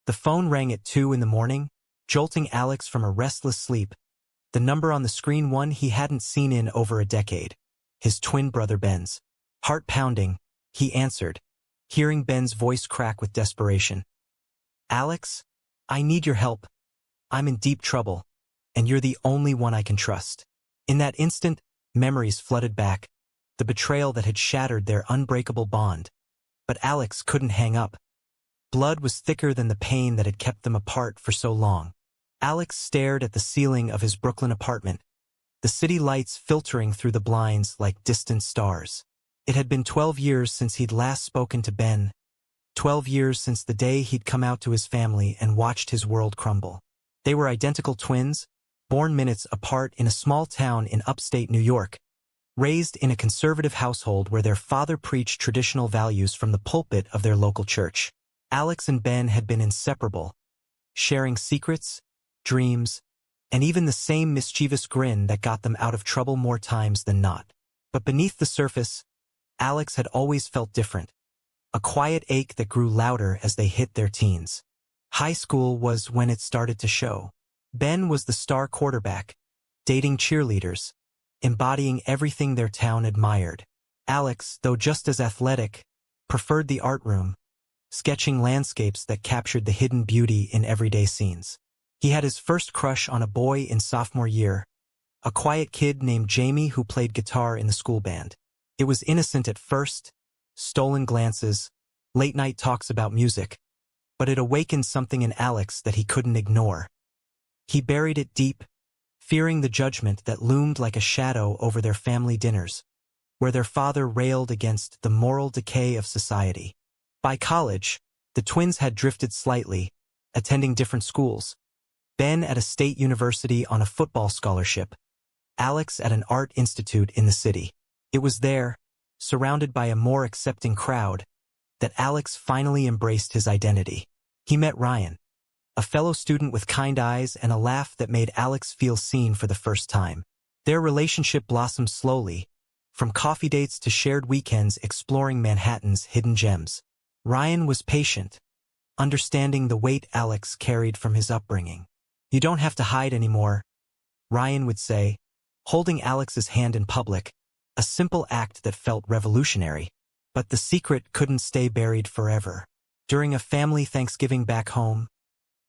The phone rang at 2 in the morning, jolting Alex from a restless sleep. The number on the screen, one he hadn't seen in over a decade. His twin brother Ben's. Heart pounding, he answered, hearing Ben's voice crack with desperation. "Alex, I need your help. I'm in deep trouble, and you're the only one I can trust." In that instant, memories flooded back, the betrayal that had shattered their unbreakable bond. But Alex couldn't hang up. Blood was thicker than the pain that had kept them apart for so long. Alex stared at the ceiling of his Brooklyn apartment, the city lights filtering through the blinds like distant stars. It had been 12 years since he'd last spoken to Ben, 12 years since the day he'd come out to his family and watched his world crumble. They were identical twins, born minutes apart in a small town in upstate New York, raised in a conservative household where their father preached traditional values from the pulpit of their local church. Alex and Ben had been inseparable, sharing secrets, dreams, and even the same mischievous grin that got them out of trouble more times than not. But beneath the surface, Alex had always felt different, a quiet ache that grew louder as they hit their teens. High school was when it started to show. Ben was the star quarterback, dating cheerleaders, embodying everything their town admired. Alex, though just as athletic, preferred the art room, sketching landscapes that captured the hidden beauty in everyday scenes. He had his first crush on a boy in sophomore year, a quiet kid named Jamie who played guitar in the school band. It was innocent at first, stolen glances, late-night talks about music, but it awakened something in Alex that he couldn't ignore. He buried it deep, fearing the judgment that loomed like a shadow over their family dinners, where their father railed against the moral decay of society. By college, the twins had drifted slightly, attending different schools. Ben at a state university on a football scholarship, Alex at an art institute in the city. It was there, surrounded by a more accepting crowd, that Alex finally embraced his identity. He met Ryan, a fellow student with kind eyes and a laugh that made Alex feel seen for the first time. Their relationship blossomed slowly, from coffee dates to shared weekends exploring Manhattan's hidden gems. Ryan was patient, understanding the weight Alex carried from his upbringing. "You don't have to hide anymore," Ryan would say, holding Alex's hand in public, a simple act that felt revolutionary. But the secret couldn't stay buried forever. During a family Thanksgiving back home,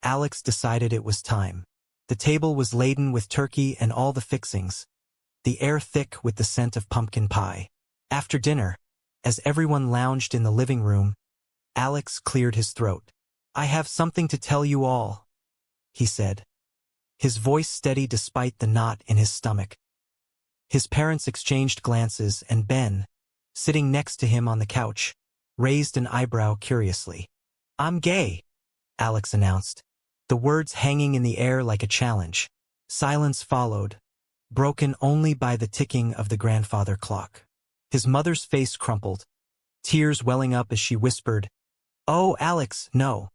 Alex decided it was time. The table was laden with turkey and all the fixings, the air thick with the scent of pumpkin pie. After dinner, as everyone lounged in the living room, Alex cleared his throat. "I have something to tell you all," he said, his voice steady despite the knot in his stomach. His parents exchanged glances, and Ben, sitting next to him on the couch, raised an eyebrow curiously. "I'm gay," Alex announced, the words hanging in the air like a challenge. Silence followed, broken only by the ticking of the grandfather clock. His mother's face crumpled, tears welling up as she whispered, "Oh, Alex, no."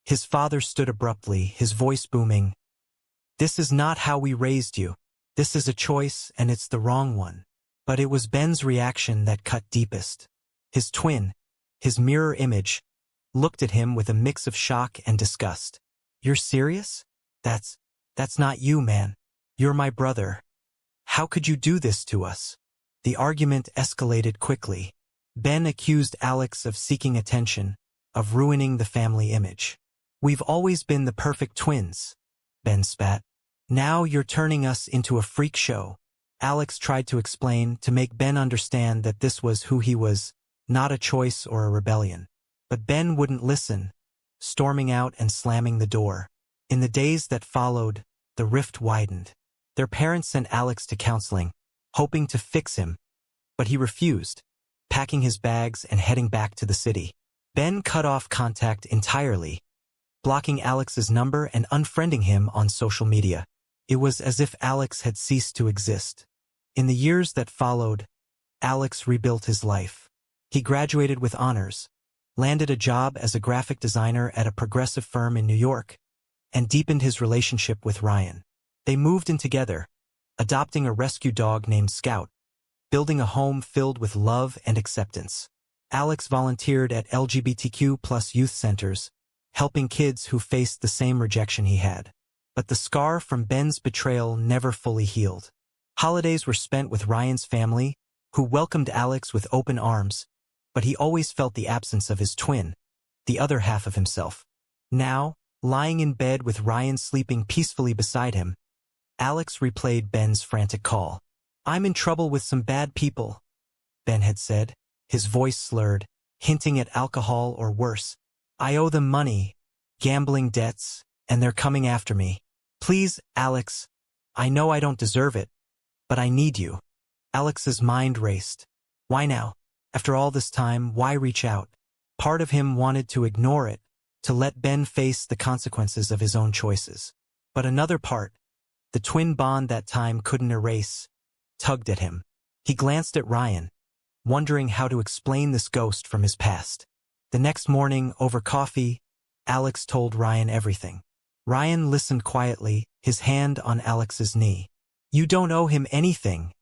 His father stood abruptly, his voice booming. "This is not how we raised you. This is a choice, and it's the wrong one." But it was Ben's reaction that cut deepest. His twin, his mirror image, looked at him with a mix of shock and disgust. "You're serious? That's not you, man. You're my brother. How could you do this to us?" The argument escalated quickly. Ben accused Alex of seeking attention, of ruining the family image. "We've always been the perfect twins," Ben spat. "Now you're turning us into a freak show." Alex tried to explain, to make Ben understand that this was who he was, not a choice or a rebellion. But Ben wouldn't listen, storming out and slamming the door. In the days that followed, the rift widened. Their parents sent Alex to counseling, hoping to fix him, but he refused, packing his bags and heading back to the city. Ben cut off contact entirely, blocking Alex's number and unfriending him on social media. It was as if Alex had ceased to exist. In the years that followed, Alex rebuilt his life. He graduated with honors, landed a job as a graphic designer at a progressive firm in New York, and deepened his relationship with Ryan. They moved in together, adopting a rescue dog named Scout, building a home filled with love and acceptance. Alex volunteered at LGBTQ+ youth centers, helping kids who faced the same rejection he had. But the scar from Ben's betrayal never fully healed. Holidays were spent with Ryan's family, who welcomed Alex with open arms, but he always felt the absence of his twin, the other half of himself. Now, lying in bed with Ryan sleeping peacefully beside him, Alex replayed Ben's frantic call. "I'm in trouble with some bad people," Ben had said, his voice slurred, hinting at alcohol or worse. "I owe them money, gambling debts, and they're coming after me. Please, Alex, I know I don't deserve it, but I need you." Alex's mind raced. Why now? After all this time, why reach out? Part of him wanted to ignore it, to let Ben face the consequences of his own choices. But another part, the twin bond that time couldn't erase, tugged at him. He glanced at Ryan, wondering how to explain this ghost from his past. The next morning, over coffee, Alex told Ryan everything. Ryan listened quietly, his hand on Alex's knee. "You don't owe him anything,"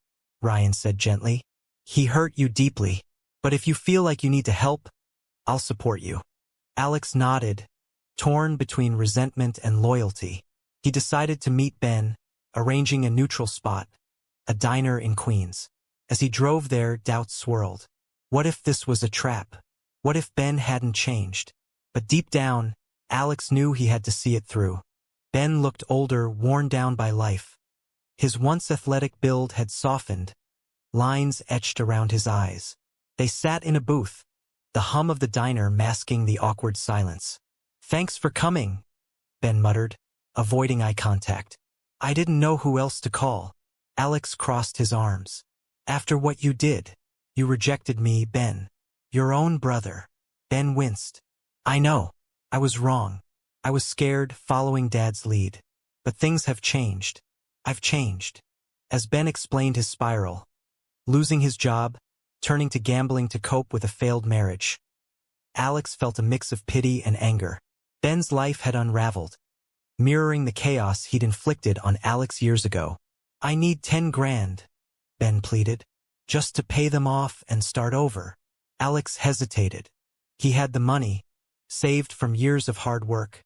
Ryan said gently. "He hurt you deeply. But if you feel like you need to help, I'll support you." Alex nodded, torn between resentment and loyalty. He decided to meet Ben, arranging a neutral spot, a diner in Queens. As he drove there, doubts swirled. What if this was a trap? What if Ben hadn't changed? But deep down, Alex knew he had to see it through. Ben looked older, worn down by life. His once athletic build had softened, lines etched around his eyes. They sat in a booth, the hum of the diner masking the awkward silence. "Thanks for coming," Ben muttered, avoiding eye contact. "I didn't know who else to call." Alex crossed his arms. "After what you did, you rejected me, Ben. Your own brother." Ben winced. "I know. I was wrong. I was scared, following Dad's lead. But things have changed. I've changed." As Ben explained his spiral, losing his job, turning to gambling to cope with a failed marriage, Alex felt a mix of pity and anger. Ben's life had unraveled, mirroring the chaos he'd inflicted on Alex years ago. "I need 10 grand, Ben pleaded, "just to pay them off and start over." Alex hesitated. He had the money, saved from years of hard work,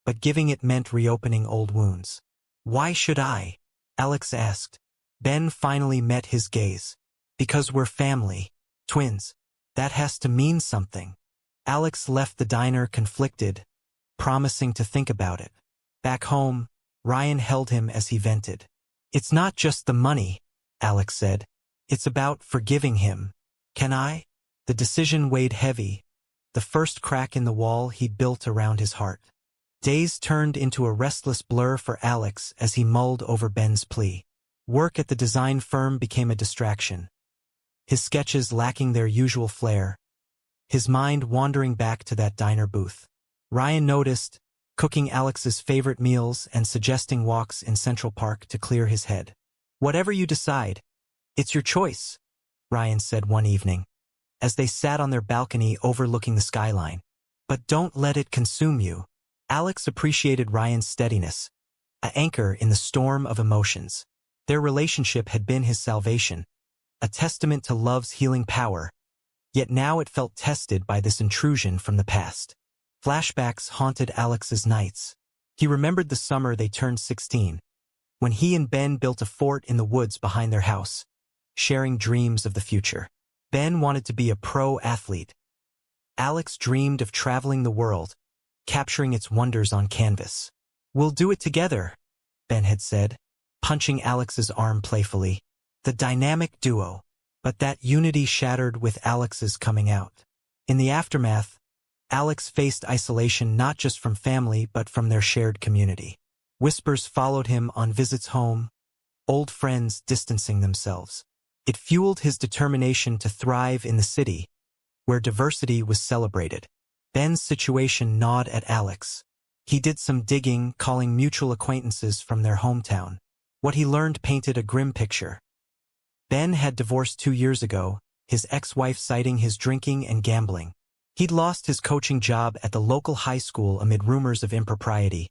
but giving it meant reopening old wounds. "Why should I?" Alex asked. Ben finally met his gaze. "Because we're family. Twins. That has to mean something." Alex left the diner conflicted, promising to think about it. Back home, Ryan held him as he vented. "It's not just the money," Alex said. "It's about forgiving him. Can I?" The decision weighed heavy, the first crack in the wall he'd built around his heart. Days turned into a restless blur for Alex as he mulled over Ben's plea. Work at the design firm became a distraction, his sketches lacking their usual flair, his mind wandering back to that diner booth. Ryan noticed, cooking Alex's favorite meals and suggesting walks in Central Park to clear his head. "Whatever you decide, it's your choice," Ryan said one evening, as they sat on their balcony overlooking the skyline. "But don't let it consume you." Alex appreciated Ryan's steadiness, an anchor in the storm of emotions. Their relationship had been his salvation, a testament to love's healing power, yet now it felt tested by this intrusion from the past. Flashbacks haunted Alex's nights. He remembered the summer they turned 16, when he and Ben built a fort in the woods behind their house, sharing dreams of the future. Ben wanted to be a pro athlete. Alex dreamed of traveling the world, capturing its wonders on canvas. "We'll do it together," Ben had said, punching Alex's arm playfully. The dynamic duo. But that unity shattered with Alex's coming out. In the aftermath, Alex faced isolation not just from family but from their shared community. Whispers followed him on visits home, old friends distancing themselves. It fueled his determination to thrive in the city, where diversity was celebrated. Ben's situation gnawed at Alex. He did some digging, calling mutual acquaintances from their hometown. What he learned painted a grim picture. Ben had divorced 2 years ago, his ex-wife citing his drinking and gambling. He'd lost his coaching job at the local high school amid rumors of impropriety.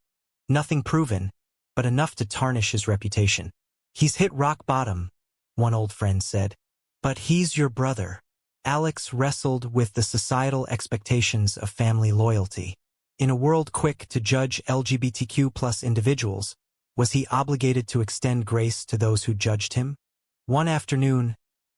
Nothing proven, but enough to tarnish his reputation. "He's hit rock bottom," one old friend said. "But he's your brother." Alex wrestled with the societal expectations of family loyalty. In a world quick to judge LGBTQ plus individuals, was he obligated to extend grace to those who judged him? One afternoon,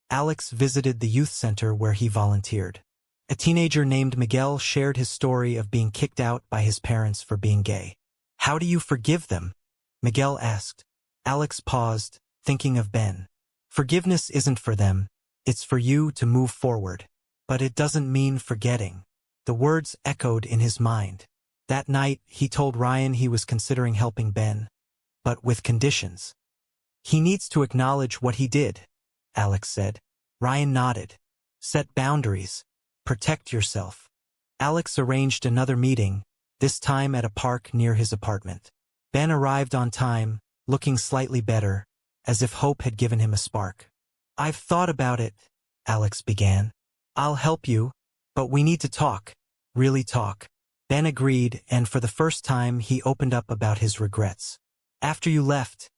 Alex visited the youth center where he volunteered. A teenager named Miguel shared his story of being kicked out by his parents for being gay. "How do you forgive them?" Miguel asked. Alex paused, thinking of Ben. "Forgiveness isn't for them, it's for you to move forward. But it doesn't mean forgetting." The words echoed in his mind. That night, he told Ryan he was considering helping Ben, but with conditions. "He needs to acknowledge what he did," Alex said. Ryan nodded. "Set boundaries. Protect yourself." Alex arranged another meeting, this time at a park near his apartment. Ben arrived on time, looking slightly better, as if hope had given him a spark. "I've thought about it," Alex began. "I'll help you, but we need to talk, really talk." Ben agreed, and for the first time he opened up about his regrets. "After you left,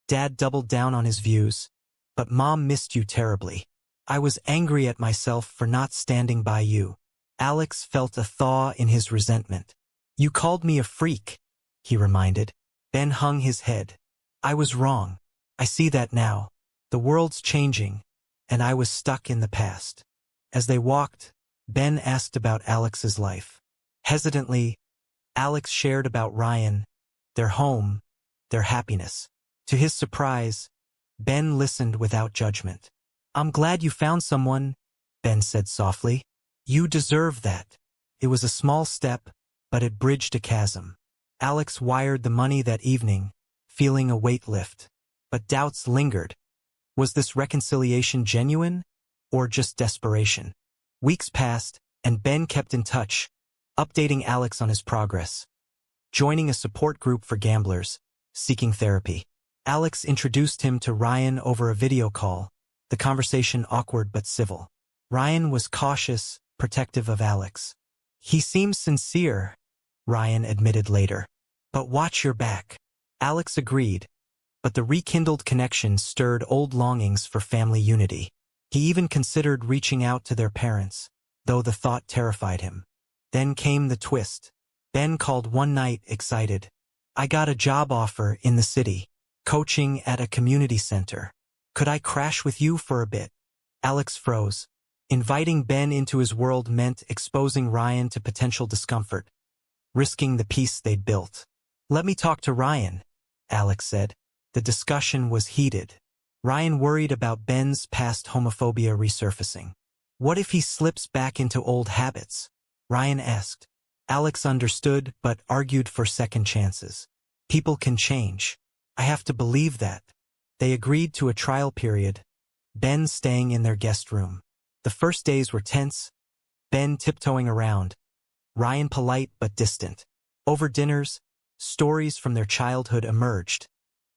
Dad doubled down on his views, but Mom missed you terribly. I was angry at myself for not standing by you." Alex felt a thaw in his resentment. "You called me a freak," he reminded. Ben hung his head. "I was wrong. I see that now. The world's changing, and I was stuck in the past." As they walked, Ben asked about Alex's life. Hesitantly, Alex shared about Ryan, their home, their happiness. To his surprise, Ben listened without judgment. "I'm glad you found someone," Ben said softly. "You deserve that." It was a small step, but it bridged a chasm. Alex wired the money that evening, feeling a weight lift. But doubts lingered. Was this reconciliation genuine, or just desperation? Weeks passed, and Ben kept in touch, updating Alex on his progress. Joining a support group for gamblers, seeking therapy. Alex introduced him to Ryan over a video call, the conversation awkward but civil. Ryan was cautious, protective of Alex. "He seems sincere," Ryan admitted later. "But watch your back." Alex agreed, but the rekindled connection stirred old longings for family unity. He even considered reaching out to their parents, though the thought terrified him. Then came the twist. Ben called one night, excited. "I got a job offer in the city, coaching at a community center. Could I crash with you for a bit?" Alex froze. Inviting Ben into his world meant exposing Ryan to potential discomfort, risking the peace they'd built. "Let me talk to Ryan," Alex said. The discussion was heated. Ryan worried about Ben's past homophobia resurfacing. "What if he slips back into old habits?" Ryan asked. Alex understood, but argued for second chances. "People can change. I have to believe that." They agreed to a trial period, Ben staying in their guest room. The first days were tense, Ben tiptoeing around, Ryan polite but distant. Over dinners, stories from their childhood emerged,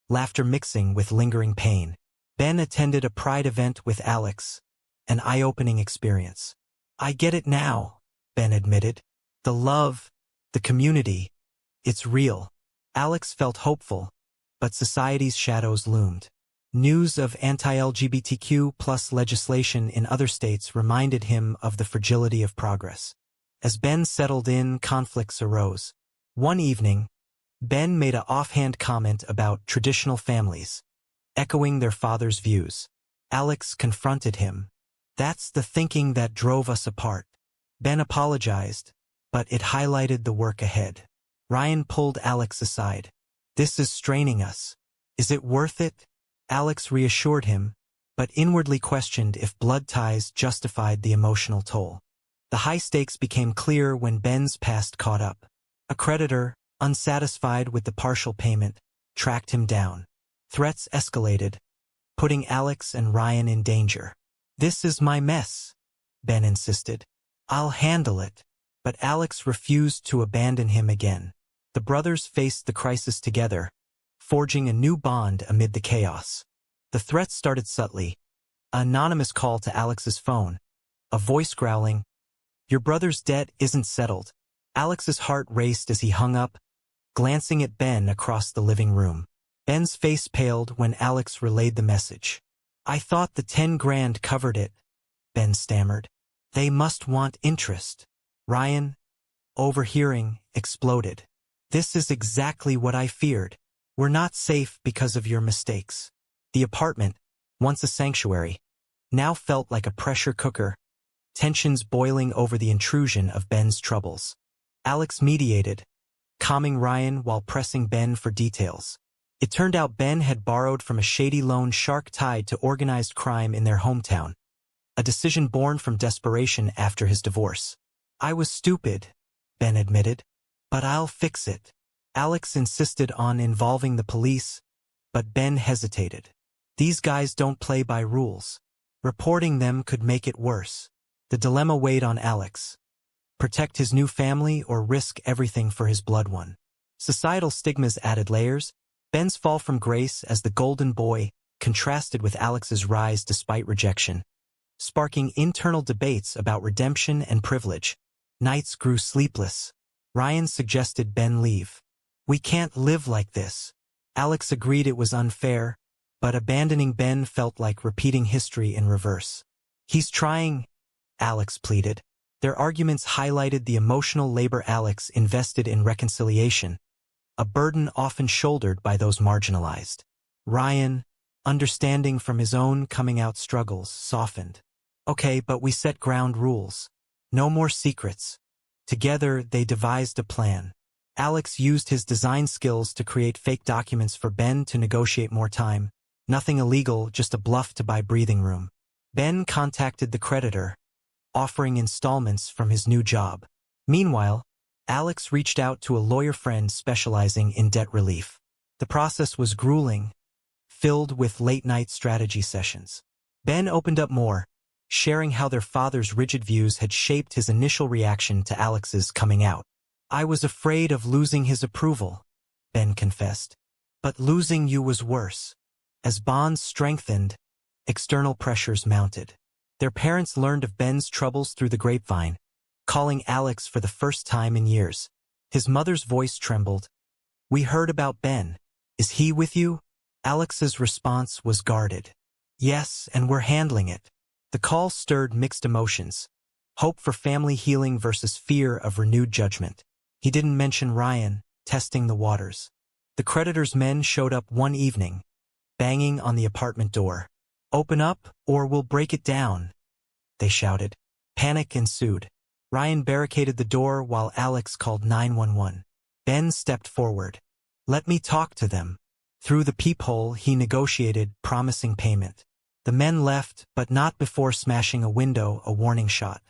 laughter mixing with lingering pain. Ben attended a pride event with Alex, an eye-opening experience. "I get it now," Ben admitted. "The love, the community, it's real." Alex felt hopeful, but society's shadows loomed. News of anti-LGBTQ plus legislation in other states reminded him of the fragility of progress. As Ben settled in, conflicts arose. One evening, Ben made an offhand comment about traditional families, echoing their father's views. Alex confronted him. "That's the thinking that drove us apart." Ben apologized, but it highlighted the work ahead. Ryan pulled Alex aside. "This is straining us. Is it worth it?" Alex reassured him, but inwardly questioned if blood ties justified the emotional toll. The high stakes became clear when Ben's past caught up. A creditor, unsatisfied with the partial payment, tracked him down. Threats escalated, putting Alex and Ryan in danger. "This is my mess," Ben insisted. "I'll handle it." But Alex refused to abandon him again. The brothers faced the crisis together, forging a new bond amid the chaos. The threats started subtly. An anonymous call to Alex's phone. A voice growling, "Your brother's debt isn't settled." Alex's heart raced as he hung up, glancing at Ben across the living room. Ben's face paled when Alex relayed the message. "I thought the 10 grand covered it," Ben stammered. "They must want interest." Ryan, overhearing, exploded. "This is exactly what I feared. We're not safe because of your mistakes." The apartment, once a sanctuary, now felt like a pressure cooker, tensions boiling over the intrusion of Ben's troubles. Alex mediated, calming Ryan while pressing Ben for details. It turned out Ben had borrowed from a shady loan shark tied to organized crime in their hometown, a decision born from desperation after his divorce. "I was stupid," Ben admitted, "but I'll fix it." Alex insisted on involving the police, but Ben hesitated. "These guys don't play by rules. Reporting them could make it worse." The dilemma weighed on Alex: protect his new family or risk everything for his blood one. Societal stigmas added layers. Ben's fall from grace as the golden boy contrasted with Alex's rise despite rejection, sparking internal debates about redemption and privilege. Nights grew sleepless. Ryan suggested Ben leave. "We can't live like this." Alex agreed it was unfair, but abandoning Ben felt like repeating history in reverse. "He's trying," Alex pleaded. Their arguments highlighted the emotional labor Alex invested in reconciliation, a burden often shouldered by those marginalized. Ryan, understanding from his own coming-out struggles, softened. "Okay, but we set ground rules. No more secrets." Together, they devised a plan. Alex used his design skills to create fake documents for Ben to negotiate more time. Nothing illegal, just a bluff to buy breathing room. Ben contacted the creditor, offering installments from his new job. Meanwhile, Alex reached out to a lawyer friend specializing in debt relief. The process was grueling, filled with late-night strategy sessions. Ben opened up more, sharing how their father's rigid views had shaped his initial reaction to Alex's coming out. "I was afraid of losing his approval," Ben confessed. "But losing you was worse." As bonds strengthened, external pressures mounted. Their parents learned of Ben's troubles through the grapevine, calling Alex for the first time in years. His mother's voice trembled. "We heard about Ben. Is he with you?" Alex's response was guarded. "Yes, and we're handling it." The call stirred mixed emotions, hope for family healing versus fear of renewed judgment. He didn't mention Ryan, testing the waters. The creditor's men showed up one evening, banging on the apartment door. "Open up, or we'll break it down," they shouted. Panic ensued. Ryan barricaded the door while Alex called 911. Ben stepped forward. "Let me talk to them." Through the peephole, he negotiated, promising payment. The men left, but not before smashing a window, a warning shot.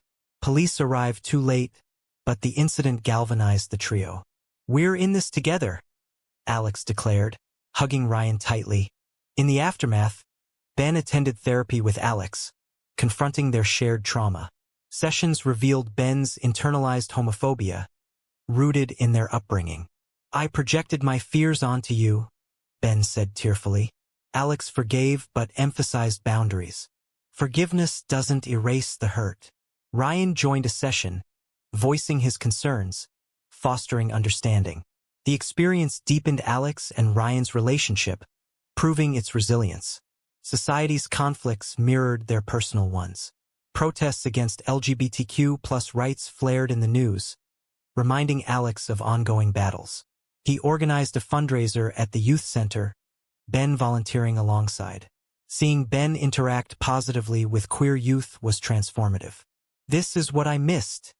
Police arrived too late, but the incident galvanized the trio. "We're in this together," Alex declared, hugging Ryan tightly. In the aftermath, Ben attended therapy with Alex, confronting their shared trauma. Sessions revealed Ben's internalized homophobia, rooted in their upbringing. "I projected my fears onto you," Ben said tearfully. Alex forgave but emphasized boundaries. Forgiveness doesn't erase the hurt. Ryan joined a session, voicing his concerns, fostering understanding. The experience deepened Alex and Ryan's relationship, proving its resilience. Society's conflicts mirrored their personal ones. Protests against LGBTQ+ rights flared in the news, reminding Alex of ongoing battles. He organized a fundraiser at the youth center, Ben volunteering alongside. Seeing Ben interact positively with queer youth was transformative. "This is what I missed,"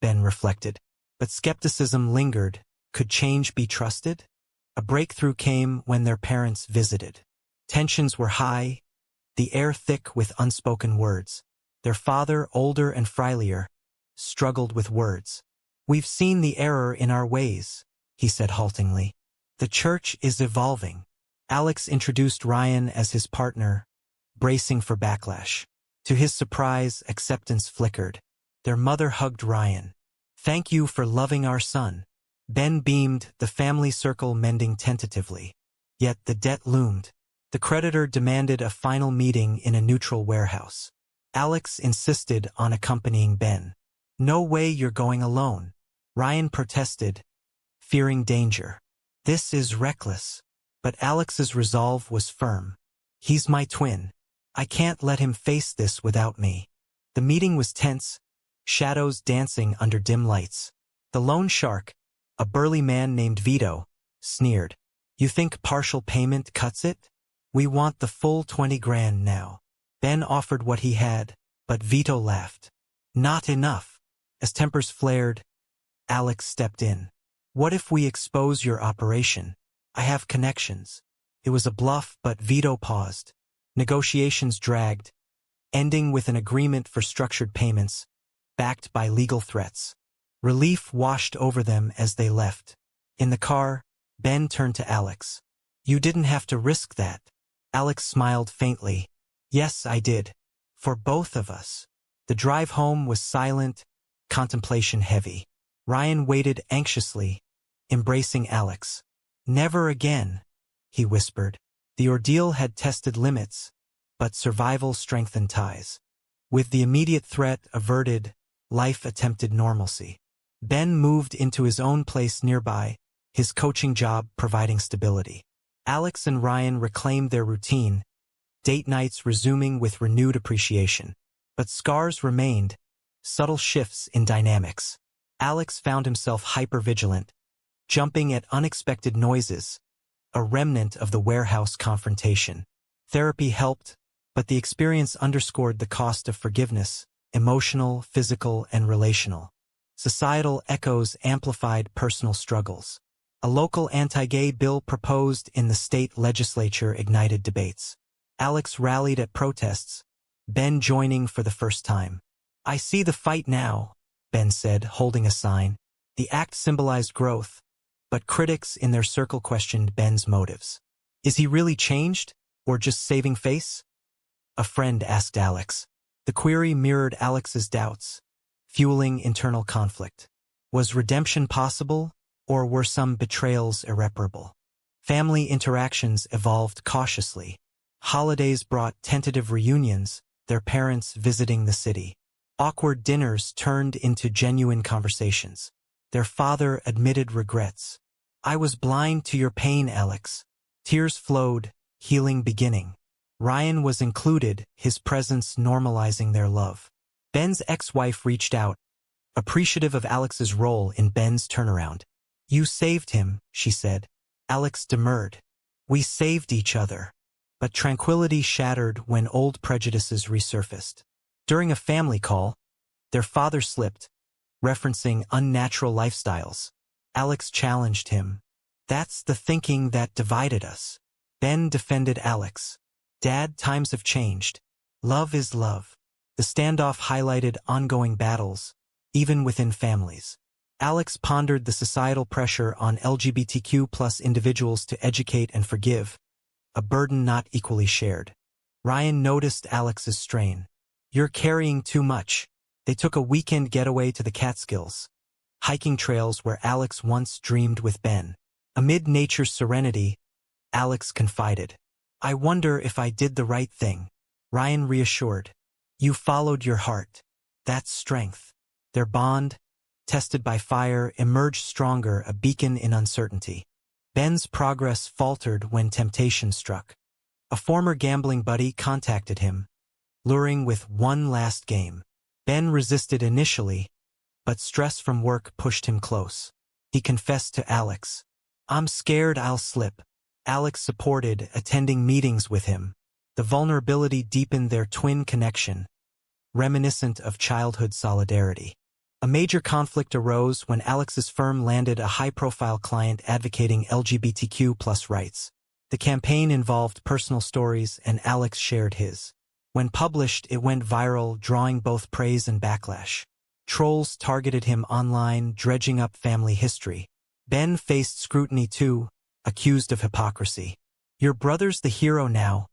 Ben reflected. But skepticism lingered. Could change be trusted? A breakthrough came when their parents visited. Tensions were high, the air thick with unspoken words. Their father, older and frilier, struggled with words. "We've seen the error in our ways," he said haltingly. "The church is evolving." Alex introduced Ryan as his partner, bracing for backlash. To his surprise, acceptance flickered. Their mother hugged Ryan. "Thank you for loving our son." Ben beamed, the family circle mending tentatively. Yet the debt loomed. The creditor demanded a final meeting in a neutral warehouse. Alex insisted on accompanying Ben. "No way you're going alone." Ryan protested, fearing danger. "This is reckless." But Alex's resolve was firm. "He's my twin. I can't let him face this without me." The meeting was tense, shadows dancing under dim lights. The loan shark, a burly man named Vito, sneered. You think partial payment cuts it? We want the full 20 grand now. Ben offered what he had, but Vito laughed. Not enough. As tempers flared, Alex stepped in. What if we expose your operation? I have connections. It was a bluff, but Vito paused. Negotiations dragged, ending with an agreement for structured payments, backed by legal threats. Relief washed over them as they left. In the car, Ben turned to Alex. You didn't have to risk that. Alex smiled faintly. Yes, I did. For both of us. The drive home was silent, contemplation heavy. Ryan waited anxiously, embracing Alex. Never again, he whispered. The ordeal had tested limits, but survival strengthened ties. With the immediate threat averted, life attempted normalcy. Ben moved into his own place nearby, his coaching job providing stability. Alex and Ryan reclaimed their routine, date nights resuming with renewed appreciation. But scars remained, subtle shifts in dynamics. Alex found himself hypervigilant, jumping at unexpected noises, a remnant of the warehouse confrontation. Therapy helped, but the experience underscored the cost of forgiveness, emotional, physical, and relational. Societal echoes amplified personal struggles. A local anti-gay bill proposed in the state legislature ignited debates. Alex rallied at protests, Ben joining for the first time. I see the fight now, Ben said, holding a sign. The act symbolized growth, but critics in their circle questioned Ben's motives. Is he really changed, or just saving face? A friend asked Alex. The query mirrored Alex's doubts, fueling internal conflict. Was redemption possible, or were some betrayals irreparable? Family interactions evolved cautiously. Holidays brought tentative reunions, their parents visiting the city. Awkward dinners turned into genuine conversations. Their father admitted regrets. I was blind to your pain, Alex. Tears flowed, healing beginning. Ryan was included, his presence normalizing their love. Ben's ex-wife reached out, appreciative of Alex's role in Ben's turnaround. You saved him, she said. Alex demurred. We saved each other. But tranquility shattered when old prejudices resurfaced. During a family call, their father slipped, referencing unnatural lifestyles. Alex challenged him. That's the thinking that divided us. Ben defended Alex. Dad, times have changed. Love is love. The standoff highlighted ongoing battles, even within families. Alex pondered the societal pressure on LGBTQ+ individuals to educate and forgive, a burden not equally shared. Ryan noticed Alex's strain. You're carrying too much. They took a weekend getaway to the Catskills, hiking trails where Alex once dreamed with Ben. Amid nature's serenity, Alex confided. I wonder if I did the right thing. Ryan reassured. You followed your heart. That's strength. Their bond, tested by fire, emerged stronger, a beacon in uncertainty. Ben's progress faltered when temptation struck. A former gambling buddy contacted him, luring with one last game. Ben resisted initially, but stress from work pushed him close. He confessed to Alex. I'm scared I'll slip. Alex supported, attending meetings with him. The vulnerability deepened their twin connection, reminiscent of childhood solidarity. A major conflict arose when Alex's firm landed a high-profile client advocating LGBTQ+ rights. The campaign involved personal stories, and Alex shared his. When published, it went viral, drawing both praise and backlash. Trolls targeted him online, dredging up family history. Ben faced scrutiny too, accused of hypocrisy. Your brother's the hero now,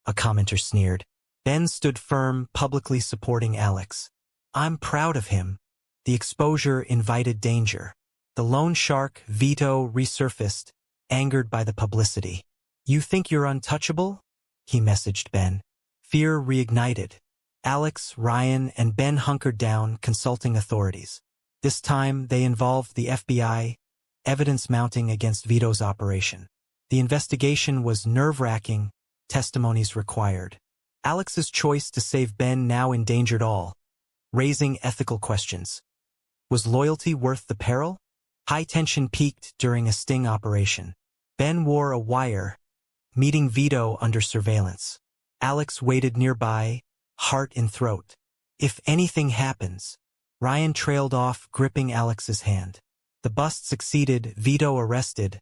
a commenter sneered. Ben stood firm, publicly supporting Alex. I'm proud of him. The exposure invited danger. The loan shark, Vito, resurfaced, angered by the publicity. You think you're untouchable? He messaged Ben. Fear reignited. Alex, Ryan, and Ben hunkered down, consulting authorities. This time, they involved the FBI, evidence mounting against Vito's operation. The investigation was nerve-wracking, testimonies required. Alex's choice to save Ben now endangered all, raising ethical questions. Was loyalty worth the peril? High tension peaked during a sting operation. Ben wore a wire, meeting Vito under surveillance. Alex waited nearby, heart in throat. If anything happens. Ryan trailed off, gripping Alex's hand. The bust succeeded, Vito arrested,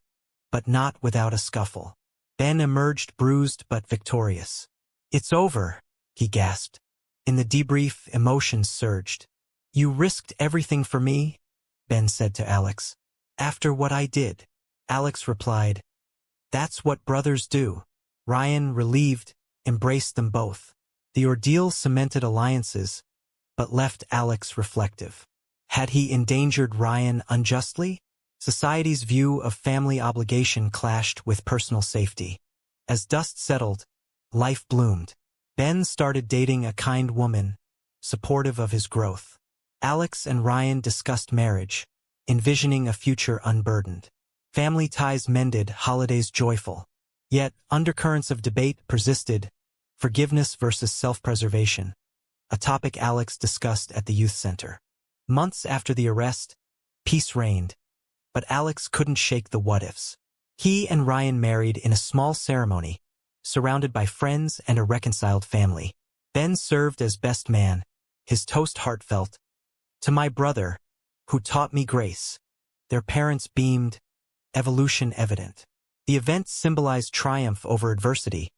but not without a scuffle. Ben emerged bruised but victorious. "It's over," he gasped. In the debrief, emotions surged. "You risked everything for me," Ben said to Alex. "After what I did." Alex replied, "That's what brothers do." Ryan, relieved, embraced them both. The ordeal cemented alliances, but left Alex reflective. Had he endangered Ryan unjustly? Society's view of family obligation clashed with personal safety. As dust settled, life bloomed. Ben started dating a kind woman, supportive of his growth. Alex and Ryan discussed marriage, envisioning a future unburdened. Family ties mended, holidays joyful. Yet, undercurrents of debate persisted, forgiveness versus self-preservation, a topic Alex discussed at the youth center. Months after the arrest, peace reigned, but Alex couldn't shake the what-ifs. He and Ryan married in a small ceremony, surrounded by friends and a reconciled family. Ben served as best man, his toast heartfelt. "To my brother, who taught me grace." Their parents beamed, evolution evident. The event symbolized triumph over adversity,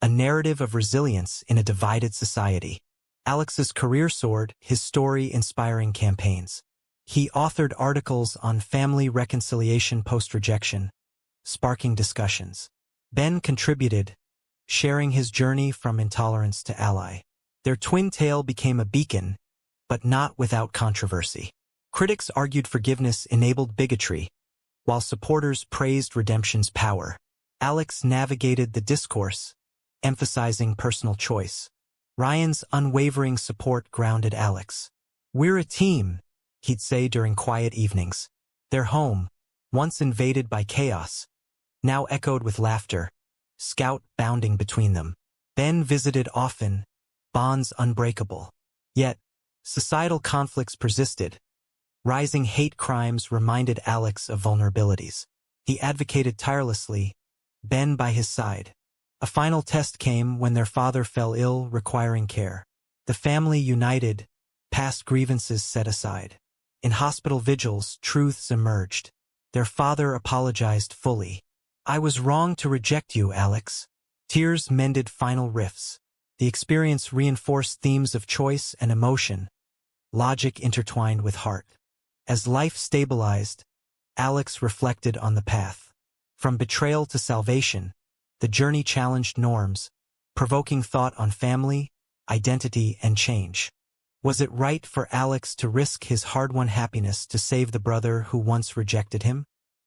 a narrative of resilience in a divided society. Alex's career soared, his story inspiring campaigns. He authored articles on family reconciliation post-rejection, sparking discussions. Ben contributed, sharing his journey from intolerance to ally. Their twin tale became a beacon, but not without controversy. Critics argued forgiveness enabled bigotry, while supporters praised redemption's power. Alex navigated the discourse, emphasizing personal choice. Ryan's unwavering support grounded Alex. "We're a team," he'd say during quiet evenings. Their home, once invaded by chaos, now echoed with laughter, Scout bounding between them. Ben visited often, bonds unbreakable. Yet, societal conflicts persisted. Rising hate crimes reminded Alex of vulnerabilities. He advocated tirelessly, Ben by his side. A final test came when their father fell ill, requiring care. The family united, past grievances set aside. In hospital vigils, truths emerged. Their father apologized fully. "I was wrong to reject you, Alex." Tears mended final rifts. The experience reinforced themes of choice and emotion, logic intertwined with heart. As life stabilized, Alex reflected on the path. From betrayal to salvation, the journey challenged norms, provoking thought on family, identity, and change. Was it right for Alex to risk his hard-won happiness to save the brother who once rejected him?